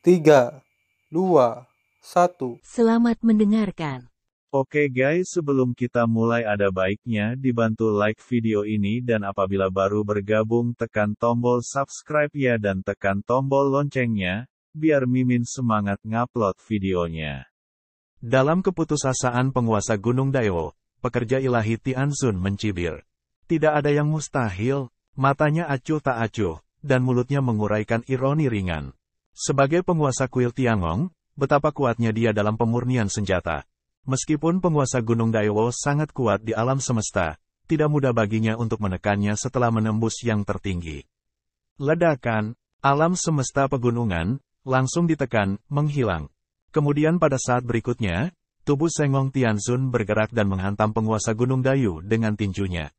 3, 2, 1. Selamat mendengarkan. Oke guys, sebelum kita mulai ada baiknya dibantu like video ini dan apabila baru bergabung tekan tombol subscribe ya dan tekan tombol loncengnya, biar Mimin semangat ngupload videonya. Dalam keputusasaan penguasa Gunung Daewo, pekerja ilahi Tianzun mencibir. Tidak ada yang mustahil, matanya acuh tak acuh, dan mulutnya menguraikan ironi ringan. Sebagai penguasa kuil Tiangong, betapa kuatnya dia dalam pemurnian senjata. Meskipun penguasa Gunung Daewo sangat kuat di alam semesta, tidak mudah baginya untuk menekannya setelah menembus yang tertinggi. Ledakan, alam semesta pegunungan, langsung ditekan, menghilang. Kemudian pada saat berikutnya, tubuh Sengong Tianzun bergerak dan menghantam penguasa Gunung Dayu dengan tinjunya.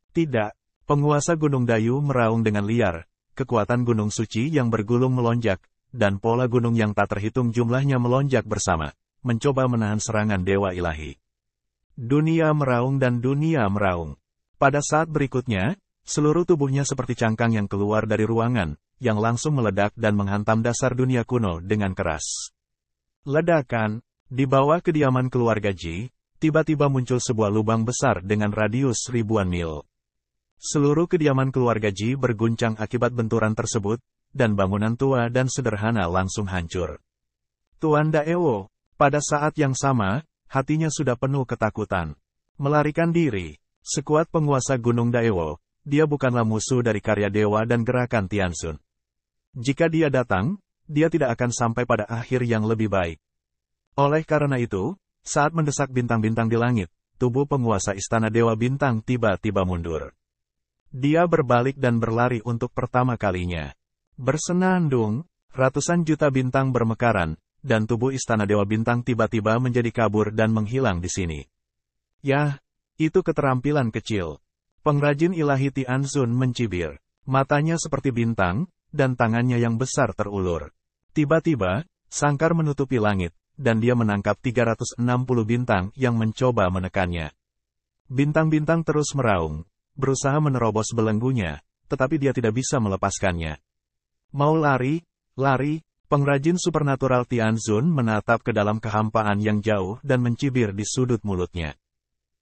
Tidak, penguasa Gunung Dayu meraung dengan liar, kekuatan gunung suci yang bergulung melonjak, dan pola gunung yang tak terhitung jumlahnya melonjak bersama. Mencoba menahan serangan dewa ilahi. Dunia meraung dan dunia meraung. Pada saat berikutnya, seluruh tubuhnya seperti cangkang yang keluar dari ruangan, yang langsung meledak dan menghantam dasar dunia kuno dengan keras. Ledakan, di bawah kediaman keluarga Ji, tiba-tiba muncul sebuah lubang besar dengan radius ribuan mil. Seluruh kediaman keluarga Ji berguncang akibat benturan tersebut, dan bangunan tua dan sederhana langsung hancur. Tuan Daewo, pada saat yang sama, hatinya sudah penuh ketakutan. Melarikan diri, sekuat penguasa Gunung Daewo, dia bukanlah musuh dari karya dewa dan gerakan Tianzun. Jika dia datang, dia tidak akan sampai pada akhir yang lebih baik. Oleh karena itu, saat mendesak bintang-bintang di langit, tubuh penguasa Istana Dewa Bintang tiba-tiba mundur. Dia berbalik dan berlari untuk pertama kalinya. Bersenandung, ratusan juta bintang bermekaran, dan tubuh Istana Dewa Bintang tiba-tiba menjadi kabur dan menghilang di sini. Yah, itu keterampilan kecil. Pengrajin ilahi Tianzun mencibir. Matanya seperti bintang, dan tangannya yang besar terulur. Tiba-tiba, sangkar menutupi langit, dan dia menangkap 360 bintang yang mencoba menekannya. Bintang-bintang terus meraung, berusaha menerobos belenggunya, tetapi dia tidak bisa melepaskannya. Mau lari, pengrajin supernatural Tianzun menatap ke dalam kehampaan yang jauh dan mencibir di sudut mulutnya.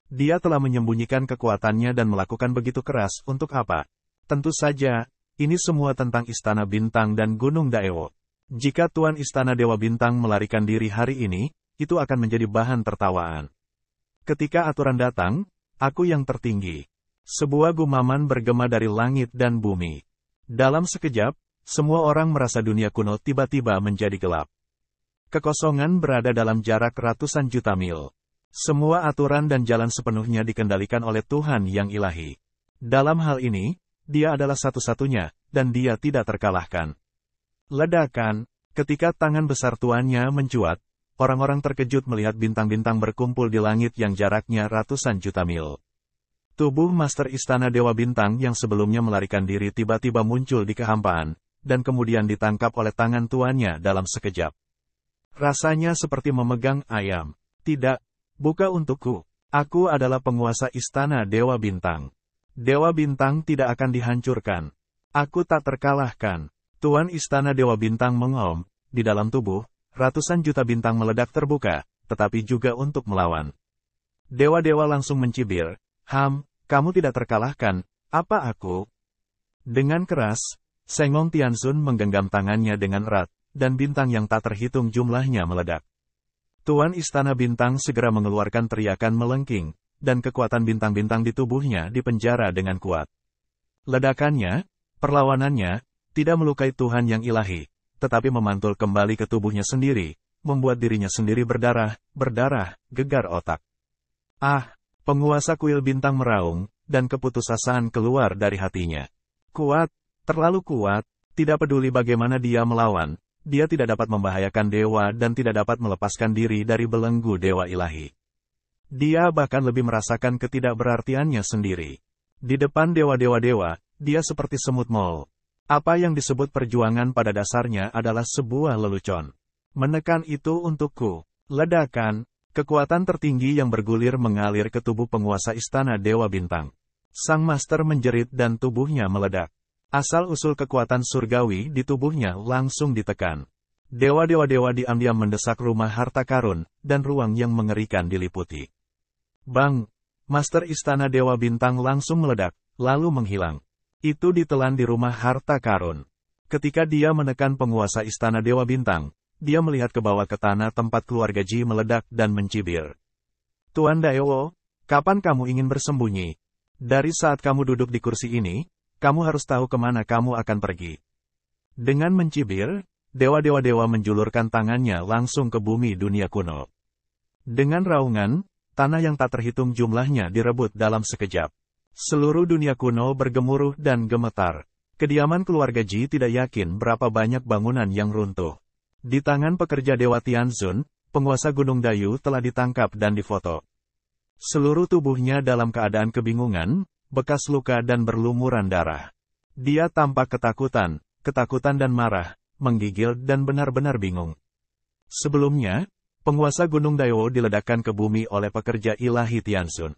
Dia telah menyembunyikan kekuatannya dan melakukan begitu keras untuk apa? Tentu saja, ini semua tentang Istana Bintang dan Gunung Daewo. Jika Tuan Istana Dewa Bintang melarikan diri hari ini, itu akan menjadi bahan tertawaan. Ketika aturan datang, aku yang tertinggi. Sebuah gumaman bergema dari langit dan bumi. Dalam sekejap, semua orang merasa dunia kuno tiba-tiba menjadi gelap. Kekosongan berada dalam jarak ratusan juta mil. Semua aturan dan jalan sepenuhnya dikendalikan oleh Tuhan yang ilahi. Dalam hal ini, dia adalah satu-satunya, dan dia tidak terkalahkan. Ledakan, ketika tangan besar tuannya mencuat, orang-orang terkejut melihat bintang-bintang berkumpul di langit yang jaraknya ratusan juta mil. Tubuh Master Istana Dewa Bintang yang sebelumnya melarikan diri tiba-tiba muncul di kehampaan, dan kemudian ditangkap oleh tangan tuannya dalam sekejap. Rasanya seperti memegang ayam. Tidak, buka untukku. Aku adalah penguasa Istana Dewa Bintang. Dewa Bintang tidak akan dihancurkan. Aku tak terkalahkan. Tuan Istana Dewa Bintang mengaum, di dalam tubuh, ratusan juta bintang meledak terbuka, tetapi juga untuk melawan. Dewa-dewa langsung mencibir, kamu tidak terkalahkan, apa aku? Dengan keras, Sengong Tianzun menggenggam tangannya dengan erat, dan bintang yang tak terhitung jumlahnya meledak. Tuan Istana Bintang segera mengeluarkan teriakan melengking, dan kekuatan bintang-bintang di tubuhnya dipenjara dengan kuat. Ledakannya, perlawanannya, tidak melukai Tuhan yang ilahi, tetapi memantul kembali ke tubuhnya sendiri, membuat dirinya sendiri berdarah, gegar otak. Penguasa kuil bintang meraung, dan keputusasaan keluar dari hatinya. Kuat. Terlalu kuat, tidak peduli bagaimana dia melawan, dia tidak dapat membahayakan dewa dan tidak dapat melepaskan diri dari belenggu dewa ilahi. Dia bahkan lebih merasakan ketidakberartiannya sendiri. Di depan dewa-dewa, dia seperti semut mol. Apa yang disebut perjuangan pada dasarnya adalah sebuah lelucon. Menekan itu untukku. Ledakan, kekuatan tertinggi yang bergulir mengalir ke tubuh penguasa Istana Dewa Bintang. Sang Master menjerit dan tubuhnya meledak. Asal-usul kekuatan surgawi di tubuhnya langsung ditekan. Dewa-dewa diam-diam mendesak rumah harta karun, dan ruang yang mengerikan diliputi. Bang! Master Istana Dewa Bintang langsung meledak, lalu menghilang. Itu ditelan di rumah harta karun. Ketika dia menekan penguasa Istana Dewa Bintang, dia melihat ke bawah ke tanah tempat keluarga Ji meledak dan mencibir. Tuan Daewo, kapan kamu ingin bersembunyi? Dari saat kamu duduk di kursi ini, kamu harus tahu kemana kamu akan pergi. Dengan mencibir, dewa-dewa menjulurkan tangannya langsung ke bumi dunia kuno. Dengan raungan, tanah yang tak terhitung jumlahnya direbut dalam sekejap. Seluruh dunia kuno bergemuruh dan gemetar. Kediaman keluarga Ji tidak yakin berapa banyak bangunan yang runtuh. Di tangan pekerja Dewa Tianzun, penguasa Gunung Dayu telah ditangkap dan difoto. Seluruh tubuhnya dalam keadaan kebingungan, bekas luka dan berlumuran darah. Dia tampak ketakutan dan marah, menggigil dan benar-benar bingung. Sebelumnya, penguasa Gunung Dayu diledakkan ke bumi oleh pekerja ilahi Tianzun.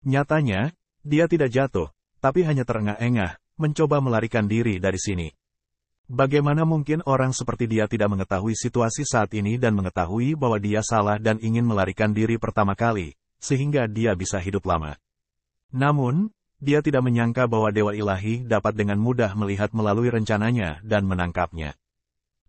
Nyatanya, dia tidak jatuh, tapi hanya terengah-engah, mencoba melarikan diri dari sini. Bagaimana mungkin orang seperti dia tidak mengetahui situasi saat ini dan mengetahui bahwa dia salah dan ingin melarikan diri pertama kali, sehingga dia bisa hidup lama. Namun, dia tidak menyangka bahwa Dewa Ilahi dapat dengan mudah melihat melalui rencananya dan menangkapnya.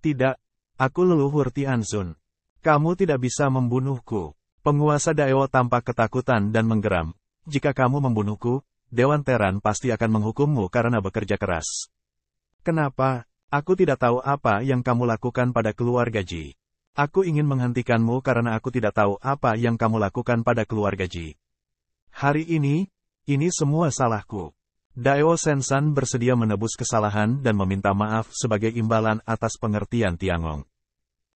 Tidak, aku leluhur Tianzun. Kamu tidak bisa membunuhku. Penguasa Daewo tampak ketakutan dan menggeram. Jika kamu membunuhku, Dewan Teran pasti akan menghukummu karena bekerja keras. Kenapa? Aku tidak tahu apa yang kamu lakukan pada keluarga Ji. Aku ingin menghentikanmu karena aku tidak tahu apa yang kamu lakukan pada keluarga Ji. Hari ini semua salahku. Daewo Sensan bersedia menebus kesalahan dan meminta maaf sebagai imbalan atas pengertian Tiangong.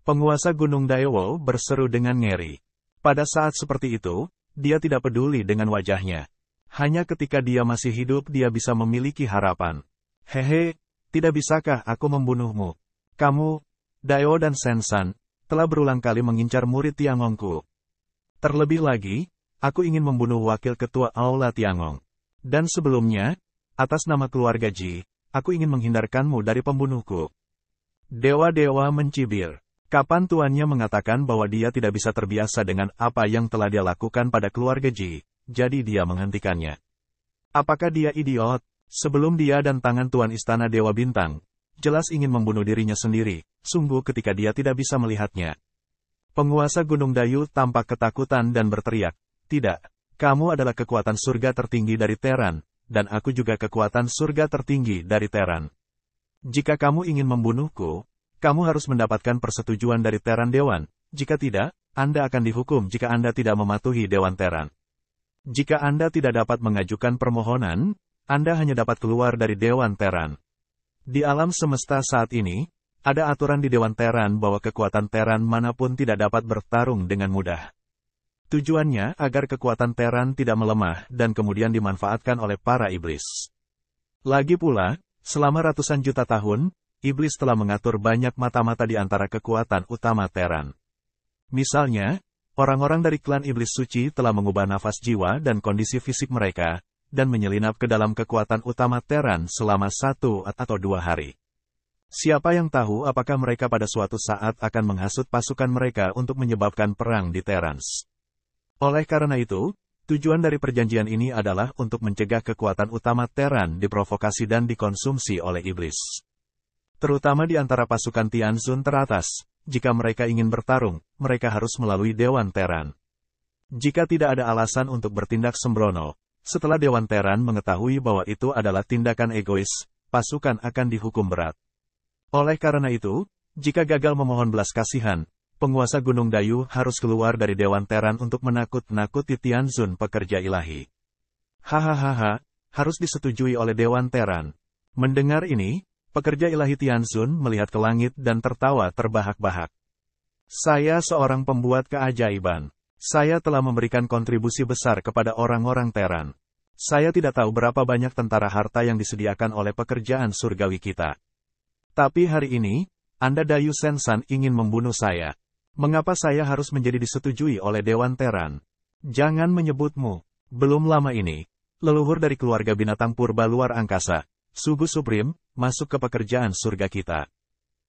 Penguasa Gunung Daewo berseru dengan ngeri. Pada saat seperti itu, dia tidak peduli dengan wajahnya. Hanya ketika dia masih hidup dia bisa memiliki harapan. Hehe, tidak bisakah aku membunuhmu? Kamu, Daewo dan Sensan, telah berulang kali mengincar murid Tiangongku. Terlebih lagi, aku ingin membunuh wakil ketua Aula Tiangong. Dan sebelumnya, atas nama keluarga Ji, aku ingin menghindarkanmu dari pembunuhku. Dewa-dewa mencibir. Kapan tuannya mengatakan bahwa dia tidak bisa terbiasa dengan apa yang telah dia lakukan pada keluarga Ji, jadi dia menghentikannya. Apakah dia idiot? Sebelum dia dan tangan Tuan Istana Dewa Bintang, jelas ingin membunuh dirinya sendiri, sungguh ketika dia tidak bisa melihatnya. Penguasa Gunung Dayu tampak ketakutan dan berteriak, tidak, kamu adalah kekuatan surga tertinggi dari Teran, dan aku juga kekuatan surga tertinggi dari Teran. Jika kamu ingin membunuhku, kamu harus mendapatkan persetujuan dari Teran Dewan, jika tidak, Anda akan dihukum jika Anda tidak mematuhi Dewan Teran. Jika Anda tidak dapat mengajukan permohonan, Anda hanya dapat keluar dari Dewan Teran. Di alam semesta saat ini, ada aturan di Dewan Teran bahwa kekuatan Teran manapun tidak dapat bertarung dengan mudah. Tujuannya agar kekuatan Teran tidak melemah dan kemudian dimanfaatkan oleh para iblis. Lagi pula, selama ratusan juta tahun, iblis telah mengatur banyak mata-mata di antara kekuatan utama Teran. Misalnya, orang-orang dari klan iblis suci telah mengubah nafas jiwa dan kondisi fisik mereka, dan menyelinap ke dalam kekuatan utama Teran selama 1 atau 2 hari. Siapa yang tahu apakah mereka pada suatu saat akan menghasut pasukan mereka untuk menyebabkan perang di Terans. Oleh karena itu, tujuan dari perjanjian ini adalah untuk mencegah kekuatan utama Teran diprovokasi dan dikonsumsi oleh iblis. Terutama di antara pasukan Tianzun teratas, jika mereka ingin bertarung, mereka harus melalui Dewan Teran. Jika tidak ada alasan untuk bertindak sembrono, setelah Dewan Teran mengetahui bahwa itu adalah tindakan egois, pasukan akan dihukum berat. Oleh karena itu, jika gagal memohon belas kasihan, penguasa Gunung Dayu harus keluar dari Dewan Teran untuk menakut-nakuti Tianzun pekerja ilahi. Hahaha, harus disetujui oleh Dewan Teran. Mendengar ini, pekerja ilahi Tianzun melihat ke langit dan tertawa terbahak-bahak. Saya seorang pembuat keajaiban. Saya telah memberikan kontribusi besar kepada orang-orang Teran. Saya tidak tahu berapa banyak tentara harta yang disediakan oleh pekerjaan surgawi kita. Tapi hari ini, Anda Dayu Sensan ingin membunuh saya. Mengapa saya harus menjadi disetujui oleh Dewan Teran? Jangan menyebutmu. Belum lama ini, leluhur dari keluarga binatang purba luar angkasa, Sugu Supreme, masuk ke pekerjaan surga kita.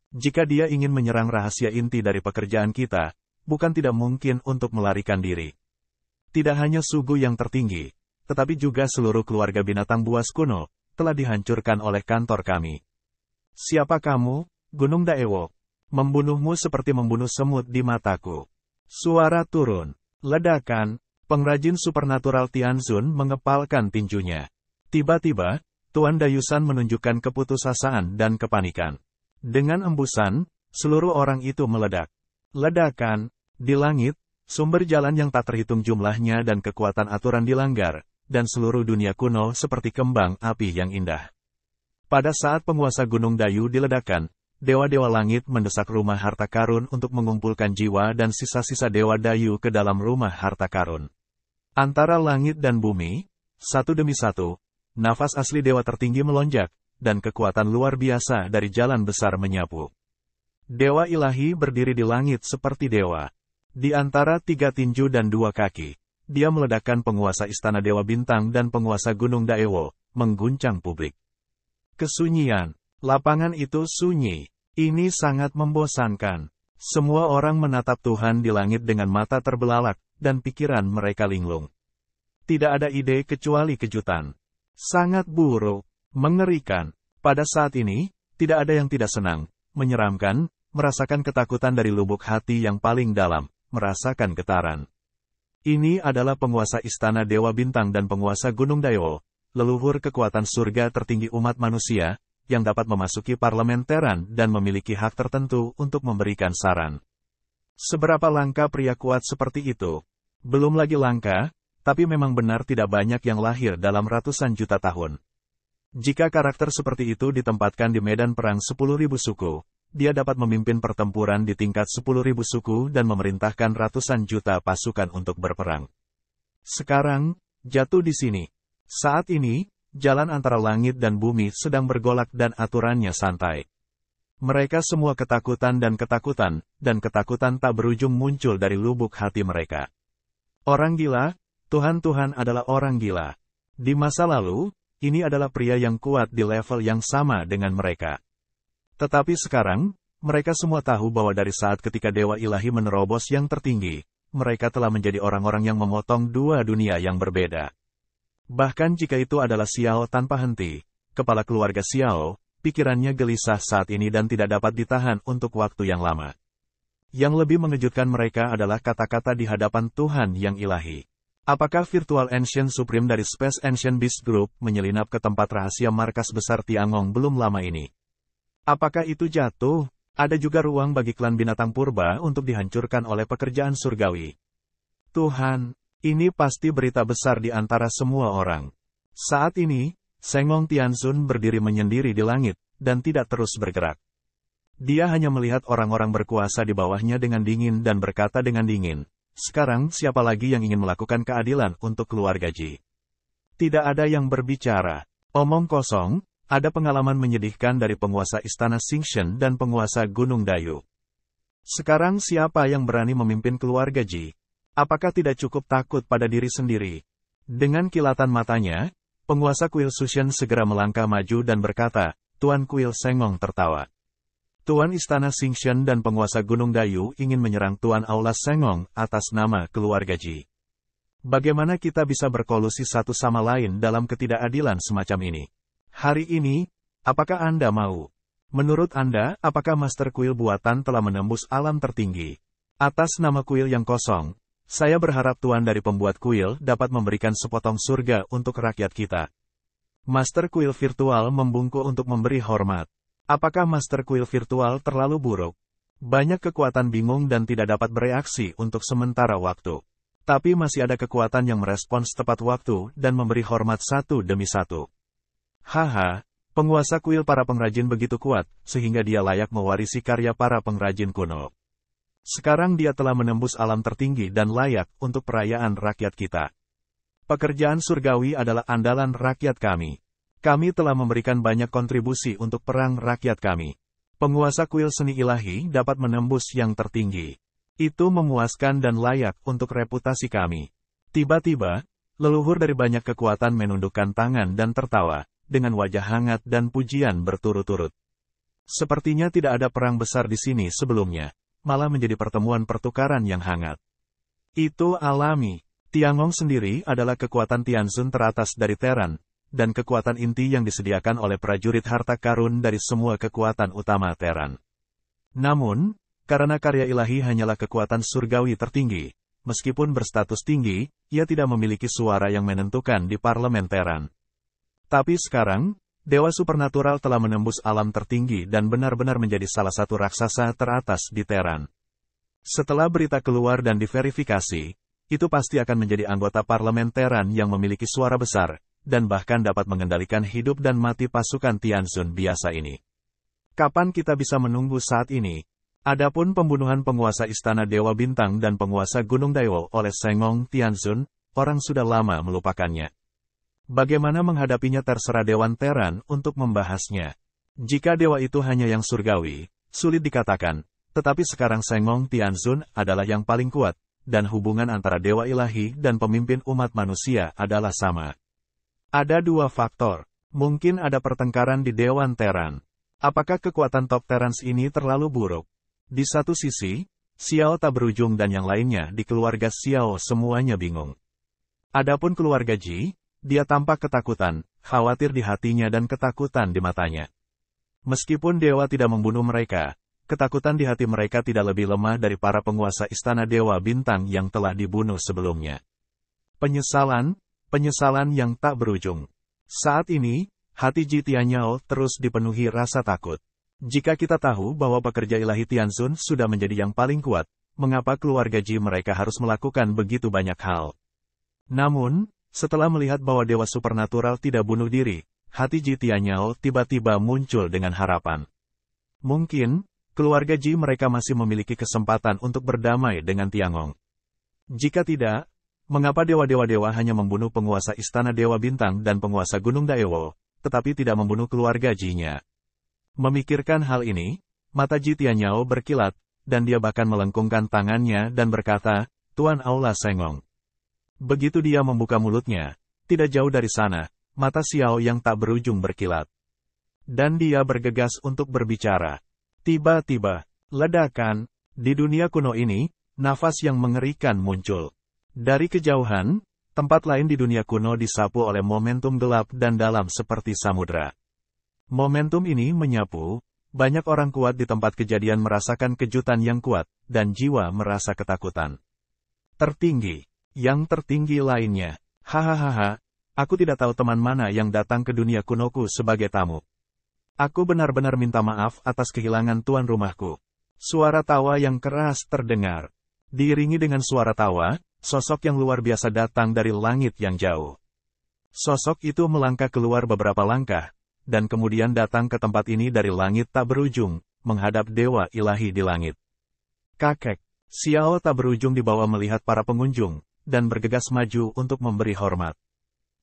Jika dia ingin menyerang rahasia inti dari pekerjaan kita, bukan tidak mungkin untuk melarikan diri. Tidak hanya suku yang tertinggi, tetapi juga seluruh keluarga binatang buas kuno, telah dihancurkan oleh kantor kami. Siapa kamu, Gunung Daewoo? Membunuhmu seperti membunuh semut di mataku. Suara turun. Ledakan. Pengrajin supernatural Tianzun mengepalkan tinjunya. Tiba-tiba, Tuan Dayusan menunjukkan keputusasaan dan kepanikan. Dengan embusan, seluruh orang itu meledak. Ledakan. Di langit, sumber jalan yang tak terhitung jumlahnya dan kekuatan aturan dilanggar, dan seluruh dunia kuno seperti kembang api yang indah. Pada saat penguasa Gunung Dayu diledakkan, dewa-dewa langit mendesak rumah harta karun untuk mengumpulkan jiwa dan sisa-sisa dewa Dayu ke dalam rumah harta karun. Antara langit dan bumi, satu demi satu, nafas asli dewa tertinggi melonjak, dan kekuatan luar biasa dari jalan besar menyapu. Dewa ilahi berdiri di langit seperti dewa. Di antara 3 tinju dan 2 kaki, dia meledakkan penguasa istana Dewa Bintang dan penguasa Gunung Daewoo, mengguncang publik. Kesunyian. Lapangan itu sunyi. Ini sangat membosankan. Semua orang menatap Tuhan di langit dengan mata terbelalak, dan pikiran mereka linglung. Tidak ada ide kecuali kejutan. Sangat buruk. Mengerikan. Pada saat ini, tidak ada yang tidak senang, menyeramkan, merasakan ketakutan dari lubuk hati yang paling dalam, merasakan getaran. Ini adalah penguasa istana Dewa Bintang dan penguasa Gunung Daewoo, leluhur kekuatan surga tertinggi umat manusia, yang dapat memasuki parlementaran dan memiliki hak tertentu untuk memberikan saran. Seberapa langka pria kuat seperti itu? Belum lagi langka, tapi memang benar tidak banyak yang lahir dalam ratusan juta tahun. Jika karakter seperti itu ditempatkan di medan perang 10.000 suku, dia dapat memimpin pertempuran di tingkat 10.000 suku dan memerintahkan ratusan juta pasukan untuk berperang. Sekarang, jatuh di sini. Saat ini, jalan antara langit dan bumi sedang bergolak dan aturannya santai. Mereka semua ketakutan dan ketakutan tak berujung muncul dari lubuk hati mereka. Orang gila, Tuhan adalah orang gila. Di masa lalu, ini adalah pria yang kuat di level yang sama dengan mereka. Tetapi sekarang, mereka semua tahu bahwa dari saat ketika Dewa Ilahi menerobos yang tertinggi, mereka telah menjadi orang-orang yang memotong 2 dunia yang berbeda. Bahkan jika itu adalah Xiao tanpa henti, kepala keluarga Xiao, pikirannya gelisah saat ini dan tidak dapat ditahan untuk waktu yang lama. Yang lebih mengejutkan mereka adalah kata-kata di hadapan Tuhan yang ilahi. Apakah Virtual Ancient Supreme dari Space Ancient Beast Group menyelinap ke tempat rahasia markas besar Tiangong belum lama ini? Apakah itu jatuh? Ada juga ruang bagi klan binatang purba untuk dihancurkan oleh pekerjaan surgawi. Tuhan, ini pasti berita besar di antara semua orang. Saat ini, Sengong Tianzun berdiri menyendiri di langit, dan tidak terus bergerak. Dia hanya melihat orang-orang berkuasa di bawahnya dengan dingin dan berkata dengan dingin, sekarang siapa lagi yang ingin melakukan keadilan untuk keluarga Ji? Tidak ada yang berbicara. Omong kosong, ada pengalaman menyedihkan dari penguasa istana Xingshen dan penguasa Gunung Dayu. Sekarang siapa yang berani memimpin keluarga Ji? Apakah tidak cukup takut pada diri sendiri? Dengan kilatan matanya, penguasa kuil Sushen segera melangkah maju dan berkata, Tuan kuil Sengong tertawa. Tuan istana Xingshen dan penguasa Gunung Dayu ingin menyerang Tuan Aula Sengong atas nama keluarga Ji. Bagaimana kita bisa berkolusi satu sama lain dalam ketidakadilan semacam ini? Hari ini, apakah Anda mau? Menurut Anda, apakah Master Kuil buatan telah menembus alam tertinggi? Atas nama kuil yang kosong, saya berharap Tuan dari pembuat kuil dapat memberikan sepotong surga untuk rakyat kita. Master Kuil virtual membungkuk untuk memberi hormat. Apakah Master Kuil virtual terlalu buruk? Banyak kekuatan bingung dan tidak dapat bereaksi untuk sementara waktu. Tapi masih ada kekuatan yang merespons tepat waktu dan memberi hormat satu demi satu. Haha, penguasa kuil para pengrajin begitu kuat, sehingga dia layak mewarisi karya para pengrajin kuno. Sekarang dia telah menembus alam tertinggi dan layak untuk perayaan rakyat kita. Pekerjaan surgawi adalah andalan rakyat kami. Kami telah memberikan banyak kontribusi untuk perang rakyat kami. Penguasa kuil seni ilahi dapat menembus yang tertinggi. Itu memuaskan dan layak untuk reputasi kami. Tiba-tiba, leluhur dari banyak kekuatan menundukkan tangan dan tertawa, dengan wajah hangat dan pujian berturut-turut. Sepertinya tidak ada perang besar di sini sebelumnya, malah menjadi pertemuan pertukaran yang hangat. Itu alami. Tiangong sendiri adalah kekuatan Tianzun teratas dari Terran, dan kekuatan inti yang disediakan oleh prajurit harta karun dari semua kekuatan utama Terran. Namun, karena karya ilahi hanyalah kekuatan surgawi tertinggi, meskipun berstatus tinggi, ia tidak memiliki suara yang menentukan di parlemen Terran. Tapi sekarang, Dewa Supernatural telah menembus alam tertinggi dan benar-benar menjadi salah satu raksasa teratas di Terran. Setelah berita keluar dan diverifikasi, itu pasti akan menjadi anggota parlemen Terran yang memiliki suara besar, dan bahkan dapat mengendalikan hidup dan mati pasukan Tianzun biasa ini. Kapan kita bisa menunggu saat ini? Adapun pembunuhan penguasa Istana Dewa Bintang dan penguasa Gunung Daiwo oleh Sengong Tianzun, orang sudah lama melupakannya. Bagaimana menghadapinya terserah Dewan Terran untuk membahasnya. Jika dewa itu hanya yang surgawi, sulit dikatakan, tetapi sekarang Sengong Tianzun adalah yang paling kuat, dan hubungan antara dewa ilahi dan pemimpin umat manusia adalah sama. Ada dua faktor. Mungkin ada pertengkaran di Dewan Terran. Apakah kekuatan top Terrans ini terlalu buruk? Di satu sisi, Xiao tak berujung dan yang lainnya di keluarga Xiao semuanya bingung. Adapun keluarga Ji, dia tampak ketakutan, khawatir di hatinya dan ketakutan di matanya. Meskipun dewa tidak membunuh mereka, ketakutan di hati mereka tidak lebih lemah dari para penguasa Istana Dewa Bintang yang telah dibunuh sebelumnya. Penyesalan yang tak berujung. Saat ini, hati Ji Tianyao terus dipenuhi rasa takut. Jika kita tahu bahwa pekerja ilahi Tianzun sudah menjadi yang paling kuat, mengapa keluarga Ji mereka harus melakukan begitu banyak hal? Namun, setelah melihat bahwa Dewa Supernatural tidak bunuh diri, hati Ji Tianyao tiba-tiba muncul dengan harapan. Mungkin, keluarga Ji mereka masih memiliki kesempatan untuk berdamai dengan Tiangong. Jika tidak, mengapa dewa-dewa hanya membunuh penguasa Istana Dewa Bintang dan penguasa Gunung Daewo, tetapi tidak membunuh keluarga Ji-nya? Memikirkan hal ini, mata Ji Tianyao berkilat, dan dia bahkan melengkungkan tangannya dan berkata, Tuan Aula Sengong. Begitu dia membuka mulutnya, tidak jauh dari sana, mata Xiao yang tak berujung berkilat. Dan dia bergegas untuk berbicara. Tiba-tiba, ledakan, di dunia kuno ini, nafas yang mengerikan muncul. Dari kejauhan, tempat lain di dunia kuno disapu oleh momentum gelap dan dalam seperti samudra. Momentum ini menyapu, banyak orang kuat di tempat kejadian merasakan kejutan yang kuat, dan jiwa merasa ketakutan. Tertinggi. Yang tertinggi lainnya. Hahaha, aku tidak tahu teman mana yang datang ke dunia kunoku sebagai tamu. Aku benar-benar minta maaf atas kehilangan tuan rumahku. Suara tawa yang keras terdengar. Diiringi dengan suara tawa, sosok yang luar biasa datang dari langit yang jauh. Sosok itu melangkah keluar beberapa langkah, dan kemudian datang ke tempat ini dari langit tak berujung, menghadap dewa ilahi di langit. Kakek, Xiao tak berujung di bawah melihat para pengunjung, dan bergegas maju untuk memberi hormat.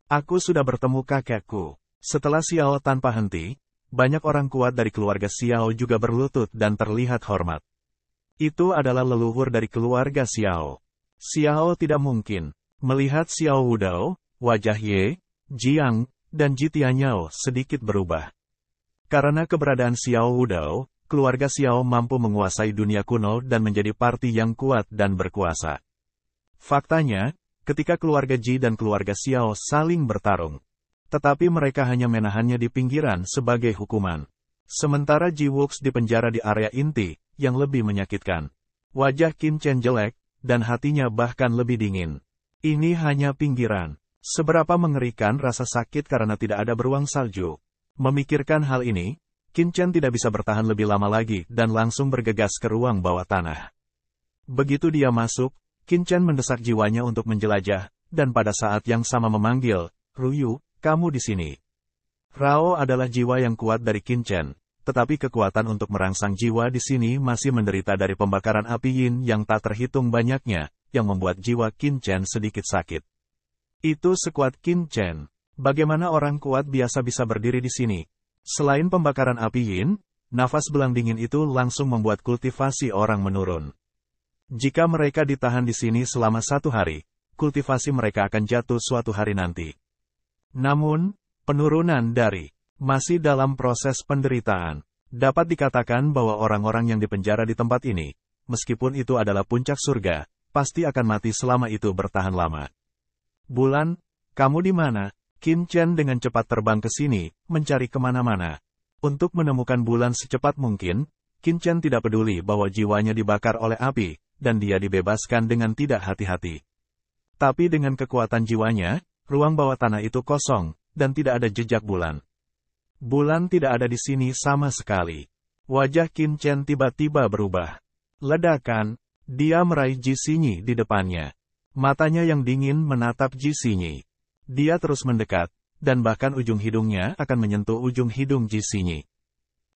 Aku sudah bertemu kakekku. Setelah Xiao tanpa henti, banyak orang kuat dari keluarga Xiao juga berlutut dan terlihat hormat. Itu adalah leluhur dari keluarga Xiao. Xiao tidak mungkin melihat Xiao Wudao, wajah Ye, Jiang, dan Ji Tianyao sedikit berubah. Karena keberadaan Xiao Wudao, keluarga Xiao mampu menguasai dunia kuno dan menjadi parti yang kuat dan berkuasa. Faktanya, ketika keluarga Ji dan keluarga Xiao saling bertarung, tetapi mereka hanya menahannya di pinggiran sebagai hukuman. Sementara Ji Wuks dipenjara di area inti, yang lebih menyakitkan. Wajah Qin Chen jelek, dan hatinya bahkan lebih dingin. Ini hanya pinggiran. Seberapa mengerikan rasa sakit karena tidak ada beruang salju. Memikirkan hal ini, Qin Chen tidak bisa bertahan lebih lama lagi dan langsung bergegas ke ruang bawah tanah. Begitu dia masuk, Qin Chen mendesak jiwanya untuk menjelajah, dan pada saat yang sama memanggil, Ruyu, kamu di sini. Rao adalah jiwa yang kuat dari Qin Chen, tetapi kekuatan untuk merangsang jiwa di sini masih menderita dari pembakaran api yin yang tak terhitung banyaknya, yang membuat jiwa Qin Chen sedikit sakit. Itu sekuat Qin Chen. Bagaimana orang kuat biasa bisa berdiri di sini? Selain pembakaran api yin, nafas belang dingin itu langsung membuat kultivasi orang menurun. Jika mereka ditahan di sini selama 1 hari, kultivasi mereka akan jatuh suatu hari nanti. Namun, penurunan dari masih dalam proses penderitaan. Dapat dikatakan bahwa orang-orang yang dipenjara di tempat ini, meskipun itu adalah puncak surga, pasti akan mati selama itu bertahan lama. Bulan, kamu di mana? Qin Chen dengan cepat terbang ke sini, mencari kemana-mana. Untuk menemukan bulan secepat mungkin, Qin Chen tidak peduli bahwa jiwanya dibakar oleh api, dan dia dibebaskan dengan tidak hati-hati. Tapi dengan kekuatan jiwanya, ruang bawah tanah itu kosong, dan tidak ada jejak bulan. Bulan tidak ada di sini sama sekali. Wajah Qin Chen tiba-tiba berubah. Ledakan, dia meraih Ji Xinyi di depannya. Matanya yang dingin menatap Ji Xinyi. Dia terus mendekat, dan bahkan ujung hidungnya akan menyentuh ujung hidung Ji Xinyi.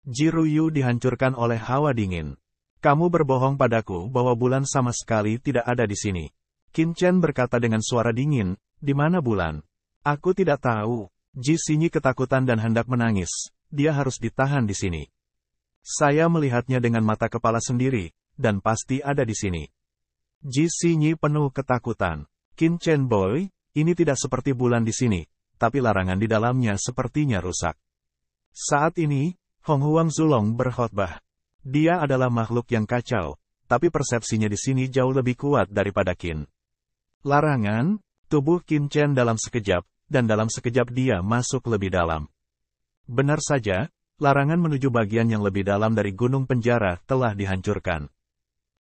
Ji Ruyu dihancurkan oleh hawa dingin. Kamu berbohong padaku bahwa bulan sama sekali tidak ada di sini. Qin Chen berkata dengan suara dingin, di mana bulan? Aku tidak tahu. Ji Xinyi ketakutan dan hendak menangis. Dia harus ditahan di sini. Saya melihatnya dengan mata kepala sendiri, dan pasti ada di sini. Ji Xinyi penuh ketakutan. Qin Chen Boy, ini tidak seperti bulan di sini, tapi larangan di dalamnya sepertinya rusak. Saat ini, Hong Huang Zulong berkhotbah. Dia adalah makhluk yang kacau, tapi persepsinya di sini jauh lebih kuat daripada Qin. Larangan, tubuh Qin Chen dalam sekejap, dan dalam sekejap dia masuk lebih dalam. Benar saja, larangan menuju bagian yang lebih dalam dari gunung penjara telah dihancurkan.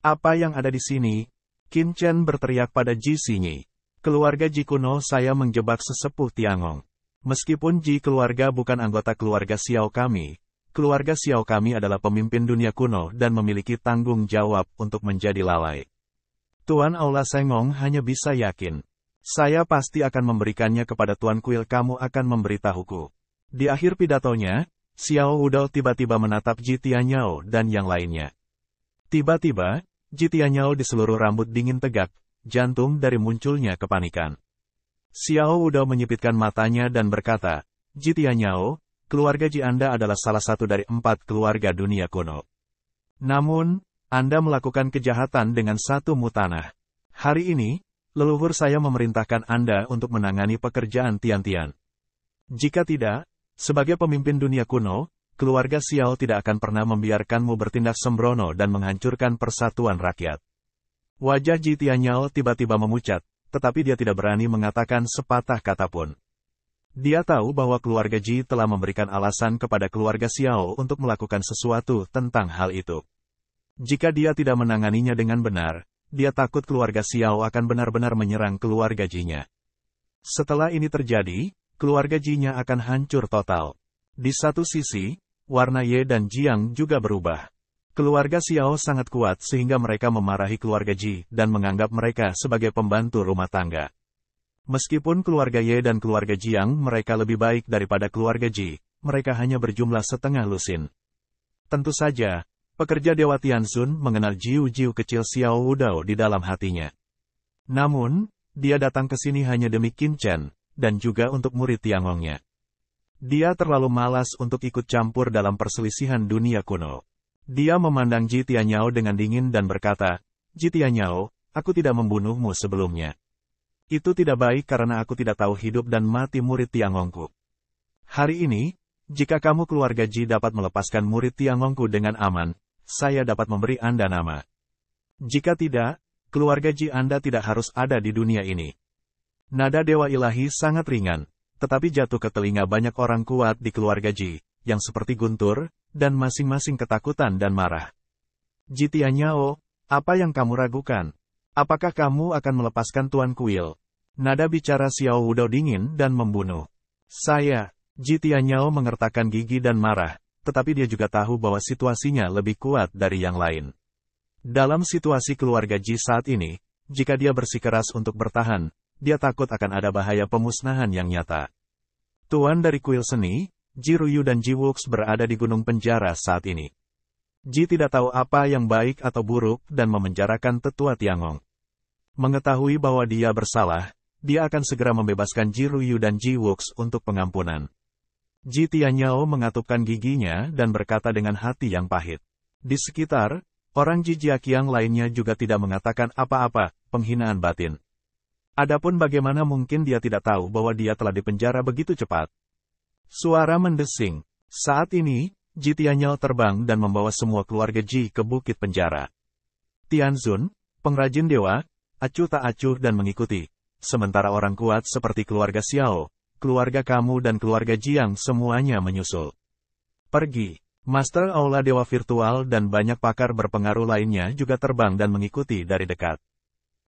Apa yang ada di sini? Qin Chen berteriak pada Ji Xinyi. Keluarga Ji kuno saya menjebak sesepuh Tiangong. Meskipun Ji keluarga bukan anggota keluarga Xiao kami, keluarga Xiao kami adalah pemimpin dunia kuno dan memiliki tanggung jawab untuk menjadi lalai. Tuan Aula Sengong hanya bisa yakin. Saya pasti akan memberikannya kepada Tuan Kuil, kamu akan memberitahuku. Di akhir pidatonya, Xiao Wudao tiba-tiba menatap Ji Tianyao dan yang lainnya. Tiba-tiba, Ji Tianyao di seluruh rambut dingin tegak, jantung dari munculnya kepanikan. Xiao Wudao menyipitkan matanya dan berkata, Ji Tianyao, keluarga Ji Anda adalah salah satu dari 4 keluarga dunia kuno. Namun, Anda melakukan kejahatan dengan satu mutanah. Hari ini, leluhur saya memerintahkan Anda untuk menangani pekerjaan Tian-Tian. Jika tidak, sebagai pemimpin dunia kuno, keluarga Xiao tidak akan pernah membiarkanmu bertindak sembrono dan menghancurkan persatuan rakyat. Wajah Ji Tianyao tiba-tiba memucat, tetapi dia tidak berani mengatakan sepatah kata pun. Dia tahu bahwa keluarga Ji telah memberikan alasan kepada keluarga Xiao untuk melakukan sesuatu tentang hal itu. Jika dia tidak menanganinya dengan benar, dia takut keluarga Xiao akan benar-benar menyerang keluarga Ji-nya. Setelah ini terjadi, keluarga Ji-nya akan hancur total. Di satu sisi, warna Ye dan Jiang juga berubah. Keluarga Xiao sangat kuat sehingga mereka memarahi keluarga Ji dan menganggap mereka sebagai pembantu rumah tangga. Meskipun keluarga Ye dan keluarga Jiang mereka lebih baik daripada keluarga Ji, mereka hanya berjumlah setengah lusin. Tentu saja, pekerja Dewa Tianzun mengenal jiu-jiu kecil Xiao Wudao di dalam hatinya. Namun, dia datang ke sini hanya demi Qin Chen, dan juga untuk murid Tiangongnya. Dia terlalu malas untuk ikut campur dalam perselisihan dunia kuno. Dia memandang Ji Tianyao dengan dingin dan berkata, Ji Tianyao, aku tidak membunuhmu sebelumnya. Itu tidak baik karena aku tidak tahu hidup dan mati murid Tiangongku. Hari ini, jika kamu keluarga Ji dapat melepaskan murid Tiangongku dengan aman, saya dapat memberi Anda nama. Jika tidak, keluarga Ji Anda tidak harus ada di dunia ini. Nada Dewa Ilahi sangat ringan, tetapi jatuh ke telinga banyak orang kuat di keluarga Ji, yang seperti guntur, dan masing-masing ketakutan dan marah. Ji Tianyao, apa yang kamu ragukan? Apakah kamu akan melepaskan Tuan Kuil? Nada bicara Xiao Wudao dingin dan membunuh. Saya, Ji Tianyao mengertakkan gigi dan marah. Tetapi dia juga tahu bahwa situasinya lebih kuat dari yang lain. Dalam situasi keluarga Ji saat ini, jika dia bersikeras untuk bertahan, dia takut akan ada bahaya pemusnahan yang nyata. Tuan dari kuil seni, Ji Ruyu dan Ji Wuks berada di gunung penjara saat ini. Ji tidak tahu apa yang baik atau buruk dan memenjarakan tetua Tiangong. Mengetahui bahwa dia bersalah, dia akan segera membebaskan Ji Ruyu dan Ji Wuks untuk pengampunan. Ji Tianyao mengatupkan giginya dan berkata dengan hati yang pahit. Di sekitar, orang Ji Jiaqiang lainnya juga tidak mengatakan apa-apa, penghinaan batin. Adapun bagaimana mungkin dia tidak tahu bahwa dia telah dipenjara begitu cepat. Suara mendesing. Saat ini, Ji Tianyao terbang dan membawa semua keluarga Ji ke bukit penjara. Tianzun, pengrajin dewa, acuh tak acuh dan mengikuti. Sementara orang kuat seperti keluarga Xiao, keluarga kamu dan keluarga Jiang semuanya menyusul. Pergi. Master Aula Dewa Virtual dan banyak pakar berpengaruh lainnya juga terbang dan mengikuti dari dekat.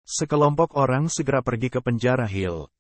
Sekelompok orang segera pergi ke penjara Hill.